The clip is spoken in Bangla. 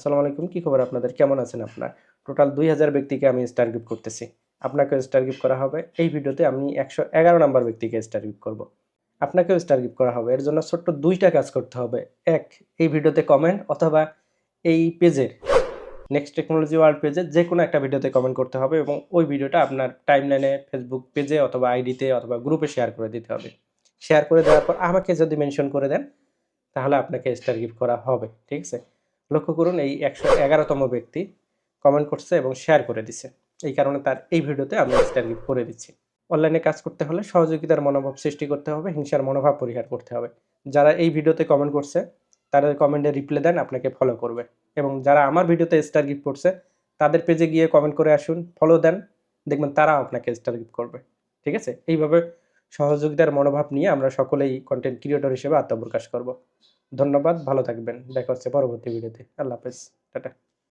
আসসালামু আলাইকুম। কি খবর আপনাদের? কেমন আছেন আপনারা? টোটাল ২০০০ ব্যক্তিকে আমি স্টার গিফট করতেছি। আপনাকেও স্টার গিফট করা হবে। এই ভিডিওতে আমি ১১১ নাম্বার ব্যক্তিকে স্টার গিফট করব। আপনাকেও স্টার গিফট করা হবে। এর জন্য ছোট্ট ২ টা কাজ করতে হবে। ১, এই ভিডিওতে কমেন্ট অথবা এই পেজের নেক্সট টেকনোলজি ওয়ার্ল্ড পেজে যেকোনো একটা ভিডিওতে কমেন্ট করতে হবে এবং ওই ভিডিওটা আপনার টাইমলাইনে ফেসবুক পেজে অথবা আইডিতে অথবা গ্রুপে শেয়ার করে দিতে হবে। শেয়ার করে দেওয়ার পর আমাকে যদি মেনশন করে দেন তাহলে আপনাকে স্টার গিফট করা হবে। ঠিক আছে? লক্ষ্য করুন এই ১১১তম ব্যক্তি কমেন্ট করছে এবং শেয়ার করে দিছে। এই কারণে তার এই ভিডিওতে আমি স্টার গিফট করে দিচ্ছি। অনলাইনে কাজ করতে হলে সহযোগিতার মনোভাব সৃষ্টি করতে হবে, হিংসার মনোভাব পরিহার করতে হবে। যারা এই ভিডিওতে কমেন্ট করছে, তাদের কমেন্টে রিপ্লাই দেন, আপনাকে ফলো করবে। এবং যারা আমার ভিডিওতে স্টার গিফট করছে, তাদের পেজে গিয়ে কমেন্ট করে আসুন, ফলো দেন, দেখবেন তারাও আপনাকে স্টার গিফট করবে। ঠিক আছে? এইভাবে সহযোগিতার মনোভাব নিয়ে আমরা সকলেই কনটেন্ট ক্রিয়েটর হিসেবে আত্মপ্রকাশ করব। ধন্যবাদ, ভালো থাকবেন। দেখা হচ্ছে পরবর্তী ভিডিওতে। আল্লাহ হাফেজ। টাটা।